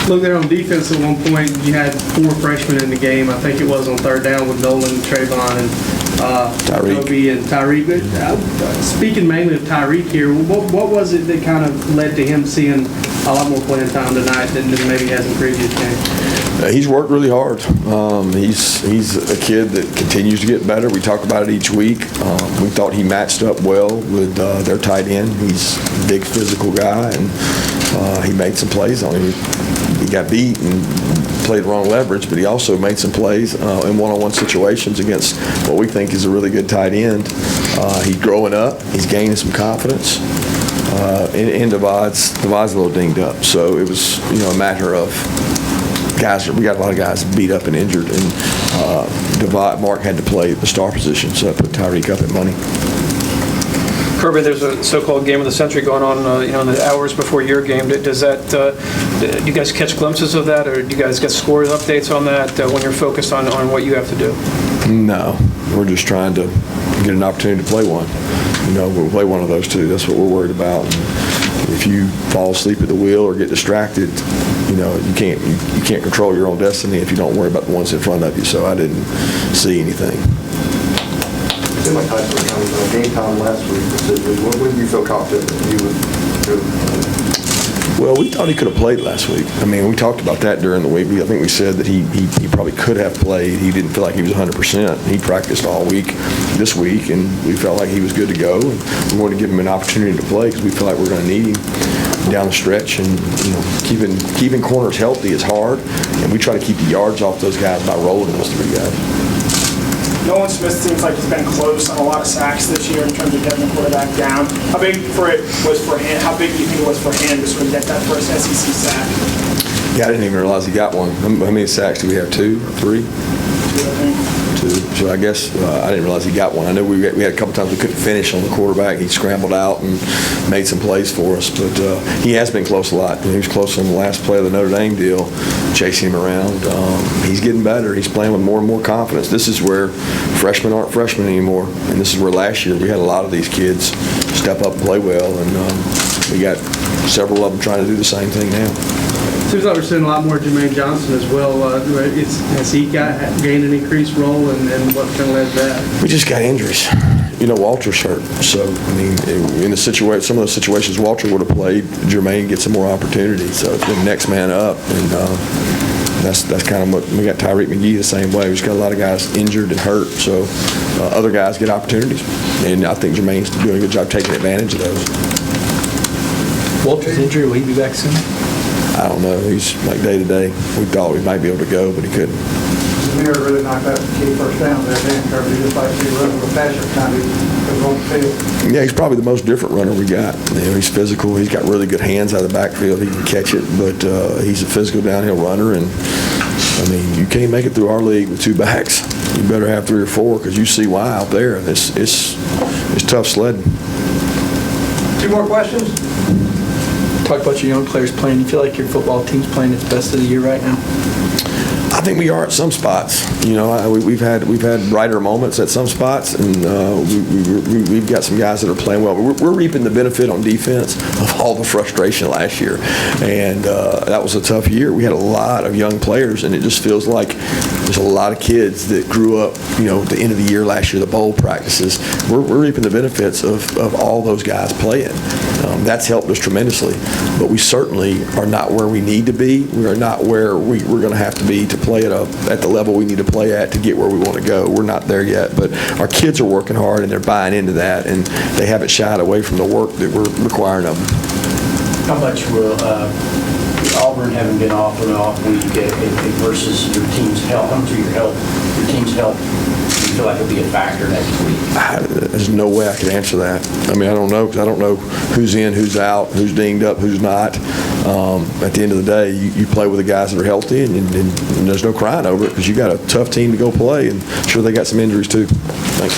Look, there on defense at one point, you had 4 freshmen in the game. I think it was on third down with Nolan, Trayvon, and Toby and Tyreek. Speaking mainly of Tyreek here, what was it that kind of led to him seeing a lot more playing time tonight than maybe he has in previous games? He's worked really hard. He's a kid that continues to get better. We talk about it each week. We thought he matched up well with their tight end. He's a big physical guy, and he made some plays on him. He got beat and played wrong leverage, but he also made some plays in one-on-one situations against what we think is a really good tight end. He's growing up. He's gaining some confidence. And Devon's a little dinged up, so it was a matter of guys. We got a lot of guys beat up and injured, and Mark had to play the star position, so I put Tyreek up at money. Kirby, there's a so-called game of the century going on, in the hours before your game. Does that, do you guys catch glimpses of that, or do you guys get scores updates on that when you're focused on what you have to do? No, we're just trying to get an opportunity to play one. We'll play one of those two. That's what we're worried about. And if you fall asleep at the wheel or get distracted, you can't control your own destiny if you don't worry about the ones in front of you. So I didn't see anything. Like game time last week, when do you feel confident that you would do? Well, we thought he could have played last week. I mean, we talked about that during the week. I think we said that he probably could have played. He didn't feel like he was 100%. He practiced all week this week, and we felt like he was good to go. And we wanted to give him an opportunity to play because we feel like we're going to need him down the stretch. And keeping corners healthy is hard, and we try to keep the yards off those guys by rolling those 3 guys. Nolan Smith seems like he's been close on a lot of sacks this year in terms of getting the quarterback down. How big was for him? How big do you think it was for him to sort of get that first SEC sack? Yeah, I didn't even realize he got one. How many sacks do we have? 2 or 3? 2, I think. 2. So I guess I didn't realize he got one. I know we had a couple times we couldn't finish on the quarterback. He scrambled out and made some plays for us, but he has been close a lot. He was close on the last play of the Notre Dame deal, chasing him around. He's getting better. He's playing with more and more confidence. This is where freshmen aren't freshmen anymore, and this is where last year we had a lot of these kids step up and play well, and we got several of them trying to do the same thing now. Seems like we're seeing a lot more Jermaine Johnson as well. Has he gained an increased role, and what kind of led to that? We just got injuries. Walter's hurt, so I mean, in some of those situations Walter would have played, Jermaine gets some more opportunity. So it's been next man up, and that's kind of what we got. Tyreek McGee the same way. We just got a lot of guys injured and hurt, so other guys get opportunities, and I think Jermaine's doing a good job taking advantage of those. Walter's injury, will he be back soon? I don't know. He's like day to day. We thought we might be able to go, but he couldn't. Miller really knocked out the key first down there, Dan Kirby, just like he run a little faster time he was on the field. Yeah, he's probably the most different runner we got. He's physical. He's got really good hands out of the backfield. He can catch it, but he's a physical downhill runner. And I mean, you can't make it through our league with 2 backs. You better have 3 or 4 because you see why out there. It's tough sledding. 2 more questions. Talk about your young players playing. You feel like your football team's playing its best of the year right now? I think we are at some spots. We've had brighter moments at some spots, and we've got some guys that are playing well. We're reaping the benefit on defense of all the frustration last year, and that was a tough year. We had a lot of young players, and it just feels like there's a lot of kids that grew up, at the end of the year last year, the bowl practices. We're reaping the benefits of all those guys playing. That's helped us tremendously, but we certainly are not where we need to be. We are not where we're going to have to be to play at the level we need to play at to get where we want to go. We're not there yet, but our kids are working hard and they're buying into that, and they haven't shied away from the work that we're requiring of them. How much will Auburn having been off and off week versus your team's health? How much of your team's health do you feel like it'll be a factor next week? There's no way I could answer that. I mean, I don't know, because I don't know who's in, who's out, who's dinged up, who's not. At the end of the day, you play with the guys that are healthy, and there's no crying over it because you got a tough team to go play, and sure they got some injuries too. Thanks.